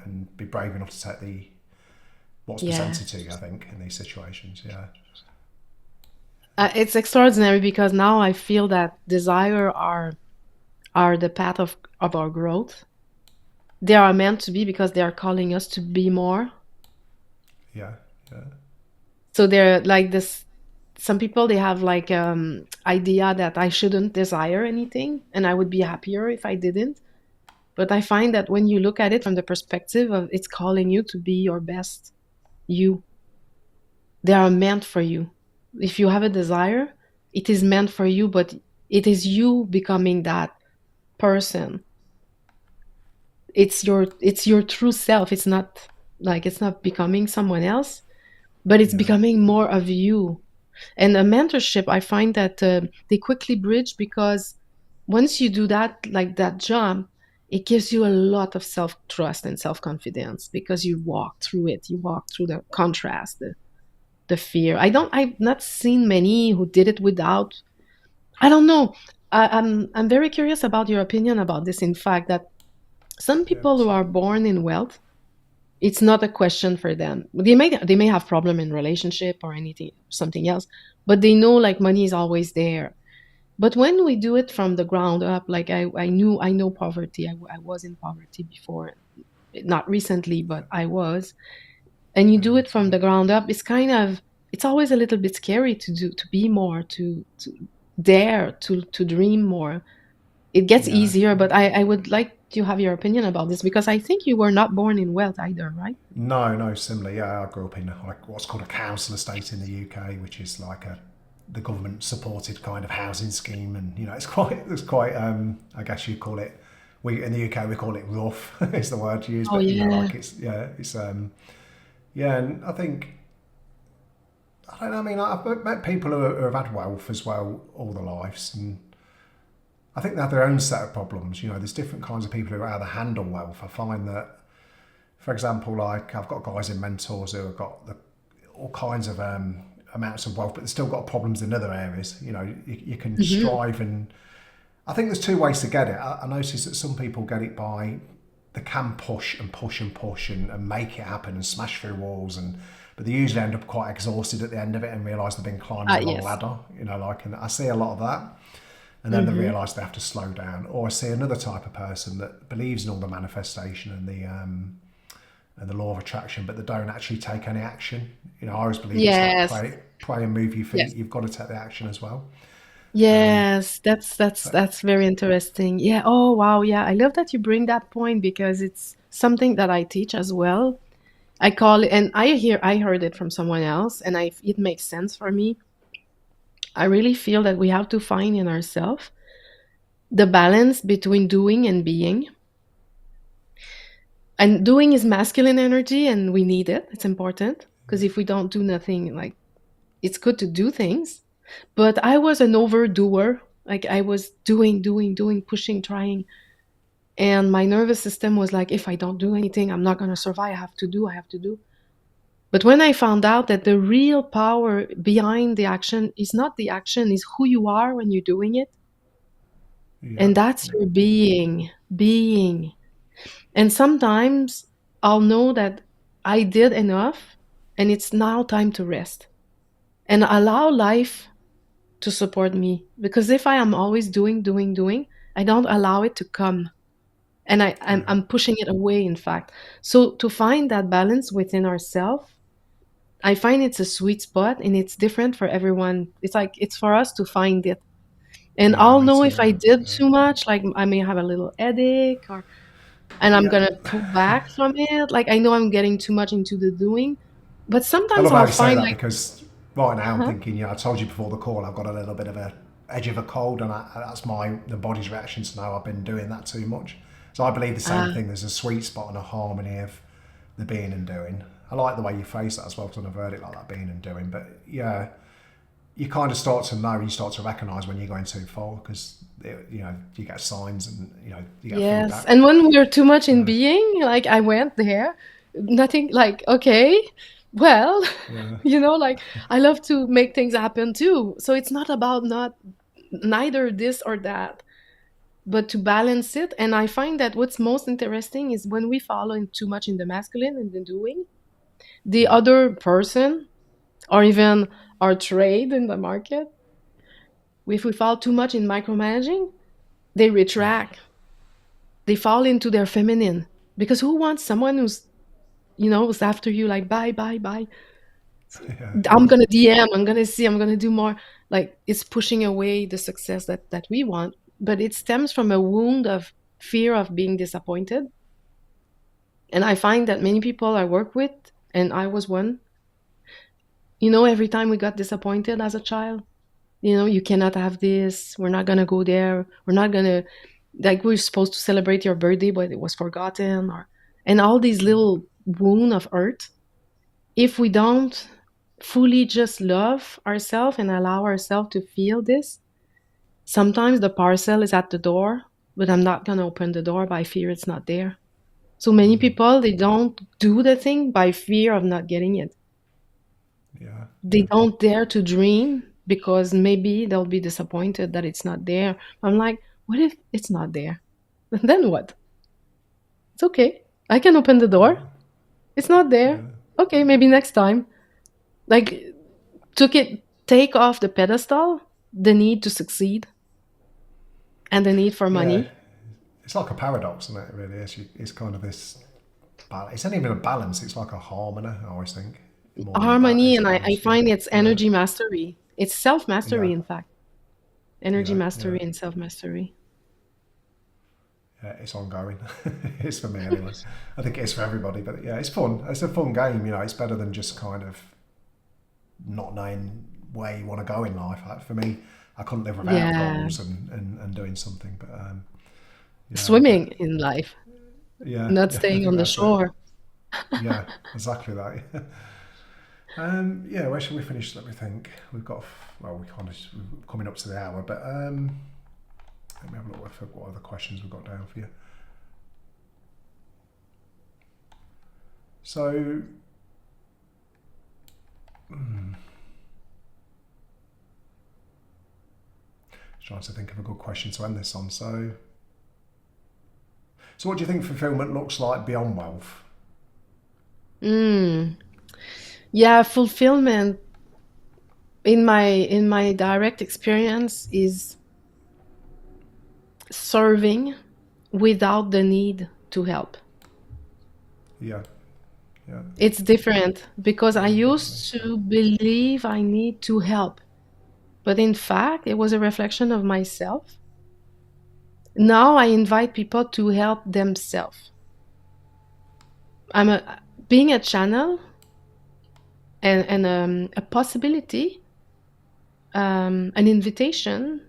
and be brave enough to take the what's Yeah. presented to you. I think in these situations, yeah, It's extraordinary because now I feel that desire are the path of our growth. They are meant to be because they are calling us to be more. yeah, yeah, So they're like this. Some people, they have like idea that I shouldn't desire anything and I would be happier if I didn't. But I find that when you look at it from the perspective of it's calling you to be your best you, they are meant for you. If you have a desire, it is meant for you, but it is you becoming that person. It's your true self. It's not becoming someone else, but it's yeah, becoming more of you. And a mentorship, I find that they quickly bridge because once you do that, like that jump, it gives you a lot of self trust and self confidence because you walk through it. You walk through the contrast, the fear. I've not seen many who did it without. I don't know. I'm very curious about your opinion about this. In fact, that some yeah. people who are born in wealth, it's not a question for them. They may have problem in relationship or anything something else, but they know like money is always there. But when we do it from the ground up, like I know poverty. I was in poverty before, not recently, but I was. And you do Me it from too. the ground up. It's always a little bit scary to be more, to dare to dream more. It gets Yeah. easier, but I would like to have your opinion about this because I think you were not born in wealth either, right? No, no, similar. Yeah, I grew up in like what's called a council estate in the UK, which is like the government supported kind of housing scheme, and it's quite. I guess you call it. We in the UK we call it rough is the word to use, Oh but yeah. like it's yeah, and I think I don't know. I mean, I've met people who have had wealth as well all their lives, and I think they have their own set of problems. There's different kinds of people who how to handle wealth. I find that, for example, like I've got guys in mentors who have got all kinds of amounts of wealth, but they've still got problems in other areas. You can Hmm. strive, and I think there's two ways to get it. I notice that some people get it by they can push and push and push and make it happen and smash through walls, but they usually end up quite exhausted at the end of it and realise they've been climbing a long Yes. ladder. And I see a lot of that. And then they Hmm. realise they have to slow down. Or I see another type of person that believes in all the manifestation and the law of attraction, but they don't actually take any action. I always believe it's like Yes. pray and move your Yes. feet. You've got to take the action as well. Yes, that's So that's very interesting. Yeah. Oh, wow. Yeah, I love that you bring that point because it's something that I teach as well. I call it, and I heard it from someone else, and it makes sense for me. I really feel that we have to find in ourselves the balance between doing and being. And doing is masculine energy, and we need it. It's important because if we don't do nothing, like it's good to do things. But I was an overdoer. Like I was doing, pushing, trying. And my nervous system was like, if I don't do anything, I'm not going to survive. I have to do. But when I found out that the real power behind the action is not the action, is who you are when you're doing it. Yeah. And that's Yeah. your being. And sometimes I'll know that I did enough and it's now time to rest and allow life to support me. Because if I am always doing, I don't allow it to come. And Yeah. I'm pushing it away, in fact. So to find that balance within ourselves, I find it's a sweet spot and it's different for everyone. It's like it's for us to find it. And Yeah. I'll Me know if too. I did Yeah. too much, like I may have a little headache or and I'm Yeah. gonna pull back from it. Like I know I'm getting too much into the doing. But I sometimes love how I'll you say find that like, because right now I'm huh? thinking, I told you before the call, I've got a little bit of a edge of a cold, and that's the body's reaction to know I've been doing that too much. So I believe the same Ah, thing. There's a sweet spot and a harmony of the being and doing. I like the way you phrase that as well, because I've heard it like that, being and doing. But yeah, you kind of start to know, you start to recognise when you're going too far, because you get signs, and you get yes. feedback. And when we're too much in Yeah, being, like I went there, nothing like, okay, well, yeah, like I love to make things happen too. So it's not about not neither this or that, but to balance it. And I find that what's most interesting is when we follow in too much in the masculine and the doing, the yeah, other person or even our trade in the market, if we fall too much in micromanaging, they yeah, retract. They fall into their feminine. Because who wants someone who's after you like bye, bye, bye. yeah, I'm yeah, gonna DM, I'm gonna see, I'm gonna do more. Like it's pushing away the success that we want. But it stems from a wound of fear of being disappointed. And I find that many people I work with, and I was one, every time we got disappointed as a child, you cannot have this, we're not gonna go there, we're not gonna, like we're supposed to celebrate your birthday, but it was forgotten, and all these little wound of hurt. If we don't fully just love ourselves and allow ourselves to feel this, sometimes the parcel is at the door, but I'm not gonna open the door by fear it's not there. So many people, they don't do the thing by fear of not getting it. yeah, They yeah, don't dare to dream because maybe they'll be disappointed that it's not there. I'm like, what if it's not there? And then what? It's okay. I can open the door. It's not there. yeah, Okay, maybe next time. Like, take off the pedestal the need to succeed and the need for yeah. money. It's like a paradox, isn't it? Really, it's kind of this. It's not even a balance. It's like a harmony. I always think more than a Harmony, balance. and I Balance. Yeah, find it's yeah, energy mastery. It's self yeah, mastery, in fact. Energy yeah, yeah. mastery and self mastery. Yeah, it's ongoing. It's for me anyway. I think it's for everybody, but yeah, it's fun. It's a fun game. It's better than just kind of not knowing where you want to go in life. For me, I couldn't live without Yeah. goals and doing something. But yeah, Swimming but in life, yeah, not yeah, I staying think on the that's it. shore. Yeah, exactly that. Yeah, where should we finish? Let me think. We kind of we're coming up to the hour, but let me have a look at what other questions we've got down for you. So, trying to think of a good question to end this on. So what do you think fulfillment looks like beyond wealth? Mm. Yeah, fulfillment in my direct experience is serving without the need to help. Yeah, yeah, It's different because I yeah, definitely. used to believe I need to help, but in fact, it was a reflection of myself. Now I invite people to help themselves. Being a channel and a possibility, an invitation,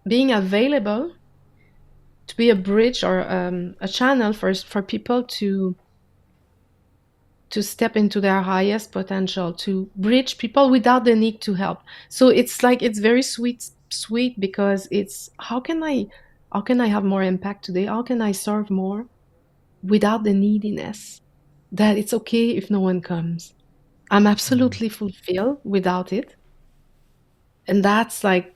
being available to be a bridge or a channel for people to step into their highest potential, to bridge people without the need to help. So it's like it's very sweet because it's how can I have more impact today? How can I serve more without the neediness that it's okay if no one comes? I'm absolutely fulfilled without it. And that's like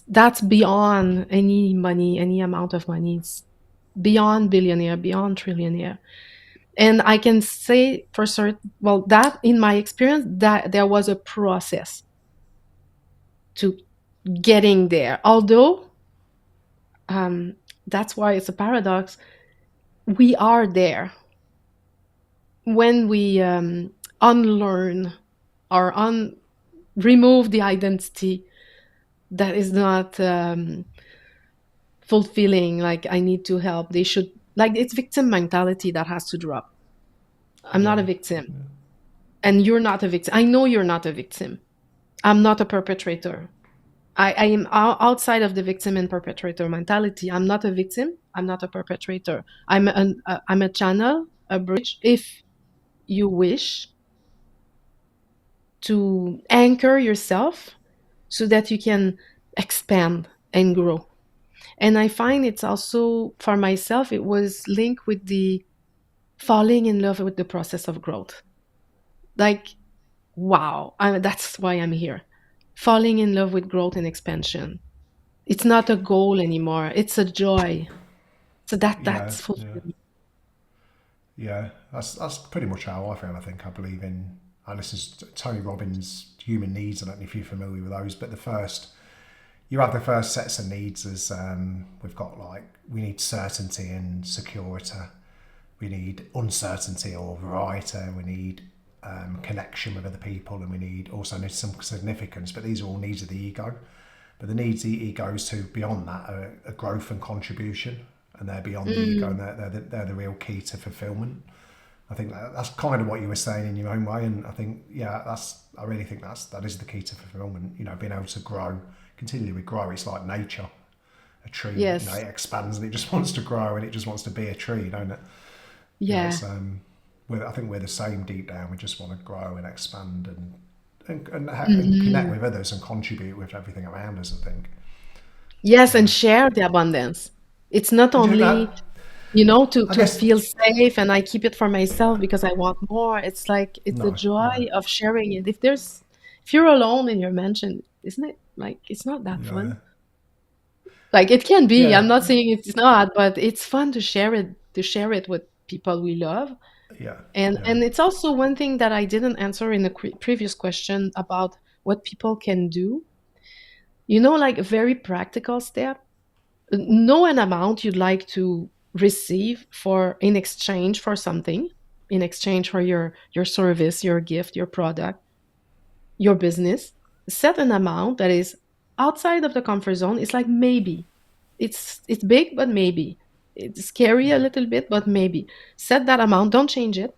that's beyond any money, any amount of money. It's beyond billionaire, beyond trillionaire. And I can say for certain, well, that in my experience, that there was a process to getting there. Although that's why it's a paradox. We are there when we unlearn or remove the identity that is not fulfilling. Like I need to help. They should like it's victim mentality that has to drop. I'm not a Yeah. victim, and you're not a victim. I know you're not a victim. I'm not a perpetrator. I am outside of the victim and perpetrator mentality. I'm not a victim. I'm not a perpetrator. I'm a channel, a bridge. If you wish to anchor yourself so that you can expand and grow. And I find it's also for myself, it was linked with the falling in love with the process of growth. Like, wow, that's why I'm here. Falling in love with growth and expansion. It's not a goal anymore. It's a joy. So Yeah. that's Yeah. fulfilling. Yeah. That's pretty much how I feel. I think I believe in. I listen to Tony Robbins' Human Needs. I don't know if you're familiar with those, but you have the first sets of needs as we've got like we need certainty and security, we need uncertainty or variety, we need connection with other people, and we need some significance. But these are all needs of the ego. But the needs the ego goes to beyond that are growth and contribution, and they're beyond the ego, and Mm, they're the real key to fulfillment. I think that's kind of what you were saying in your own way, and I think I really think that is the key to fulfillment. You know, being able to grow, continually grow. It's like nature, a tree. You know, yes. it expands and it just wants to grow and it just wants to be a tree, don't it? You know, Yeah. it's I think we're the same deep down. We just want to grow and expand and connect Mhm. with others and contribute with everything around us. I think. Yes, and Yeah. share the abundance. It's not And only, that, to I feel guess, safe and I keep it for myself because I want more. It's like it's the no, joy no, of sharing it. If you're alone in your mansion, isn't it like it's not that yeah, fun? Like it can be. I'm yeah, not saying it's not, but it's fun to share it with people we love. yeah, yeah, And it's also one thing that I didn't answer in the previous question about what people can do. Like a very practical step. Know an amount you'd like to receive for in exchange for something, in exchange for your service, your gift, your product, your business. Set an amount that is outside of the comfort zone. It's like maybe. It's big, but maybe. It's scary a yeah, little bit, but maybe. Set that amount, don't change it.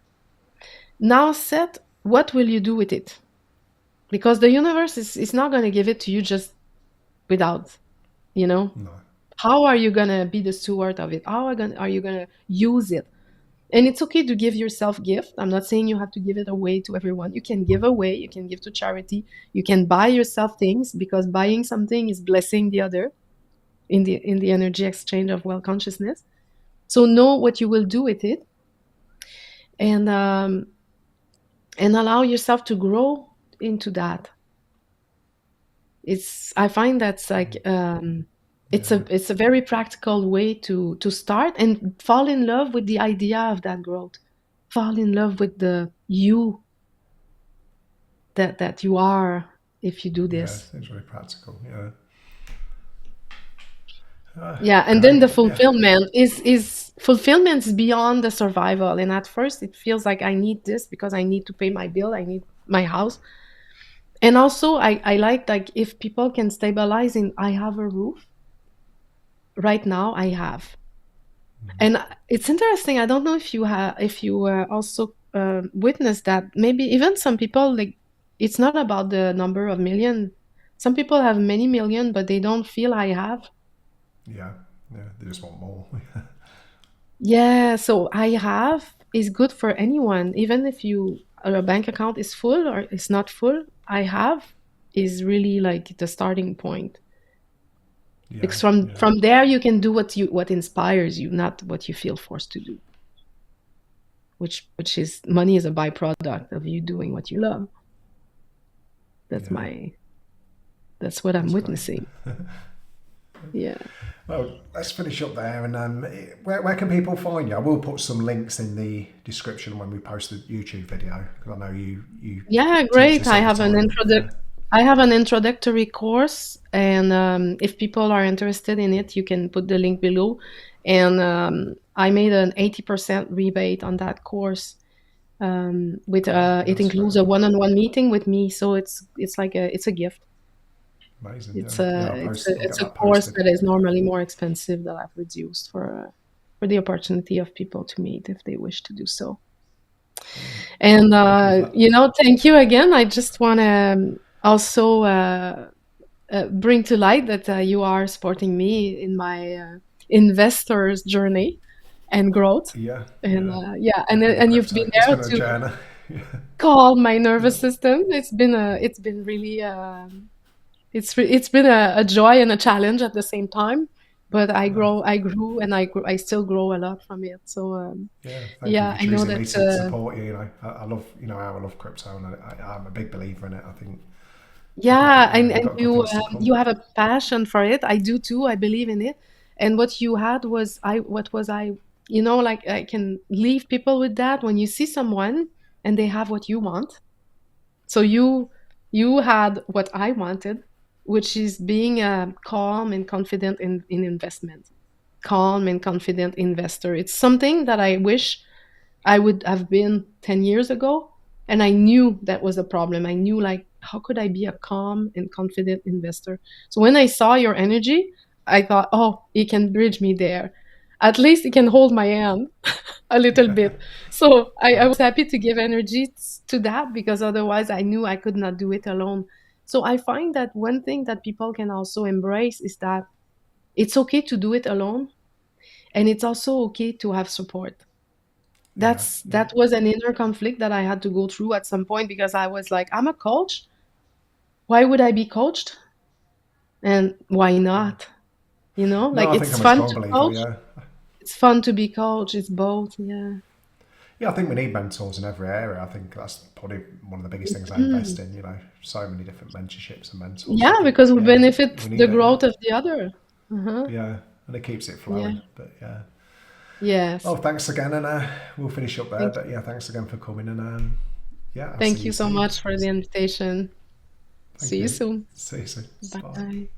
Now set what will you do with it? Because the universe is not going to give it to you just without, you know. no, How are you going to be the steward of it? How are you going to use it? And it's okay to give yourself gift. I'm not saying you have to give it away to everyone. You can give away, you can give to charity, you can buy yourself things because buying something is blessing the other in the energy exchange of well consciousness. So know what you will do with it, and allow yourself to grow into that. I find that's like yeah, it's a very practical way to start and fall in love with the idea of that growth. Fall in love with the you that you are if you do yeah. this. Seems really practical. Yeah, Yeah, and then great. the Yeah, fulfillment is beyond the survival. And at first it feels like I need this because I need to pay my bill, I need my house. And also I like if people can stabilize in I have a roof right now. I have. And it's interesting. I don't know if you also witnessed that. Maybe even some people like it's not about the number of million. Some people have many million, but they don't feel I have. yeah, yeah. They just want more. Yeah, so I have is good for anyone, even if your bank account is full or it's not full. I have is really like the starting point. Yeah, Because yeah, from there you can do what inspires you, not what you feel forced to do. Which is money is a byproduct of you doing what you love. That's yeah. my that's what I'm That's great. witnessing. Yeah. Well, let's finish up there. And where can people find you? I will put some links in the description when we post the YouTube video, because I know you Yeah, teach great. this all the time. Yeah, I have an introductory course, and if people are interested in it, you can put the link below. And I made an 80% rebate on that course. With yeah, it that's great. includes a one-on-one meeting with me, so it's like it's a gift. Amazing. It's Yeah, a yeah. I'll get it's a that course posted. that is normally more expensive that I've reduced for the opportunity of people to meet if they wish to do so. Brilliant. And Thank you for that. thank you again. I just want to also bring to light that you are supporting me in my investors journey and growth. Yeah, And yeah. and Definitely the you've been crypto. It's there been a to journey. calm my Yeah, nervous system. It's been really it's been a joy and a challenge at the same time. But no, I grew, and I still grow a lot from it. So yeah. Thank you yeah, for I know choosing that. me to support you. You know, I love how I love crypto, and I'm a big believer in it. I think Yeah, we've and got good things to come. you have a passion for it. I do too. I believe in it. And what you had was I like I can leave people with that when you see someone and they have what you want. So you had what I wanted, which is being a calm and confident in investment. Calm and confident investor. It's something that I wish I would have been 10 years ago. And I knew that was a problem. I knew, like, how could I be a calm and confident investor? So when I saw your energy, I thought, oh, he can bridge me there. At least he can hold my hand a little bit. So I Well, was happy to give energy to that, because otherwise I knew I could not do it alone. So I find that one thing that people can also embrace is that it's okay to do it alone, and it's also okay to have support. yeah, yeah, That was an inner conflict that I had to go through at some point, because I was like, I'm a coach. Why would I be coached? And why yeah. not? No, Like, I think it's I'm a fun strong to believer. coach. Yeah, It's fun to be coached. It's both. Yeah. yeah. I think we need mentors in every area. I think that's probably one of the biggest things I invest Mhm. in. You know, so many different mentorships and mentors. I Yeah, think, because we yeah, benefit we the need it. growth of the other. Uh-huh. Yeah, and it keeps it Yeah. flowing. But yeah. Yes. Oh, thanks again, and we'll finish up there. Thank But yeah, thanks again for coming, and yeah, I'll see thank you you so soon. much for the invitation. Thank See you you. soon. See you soon. Bye. Bye.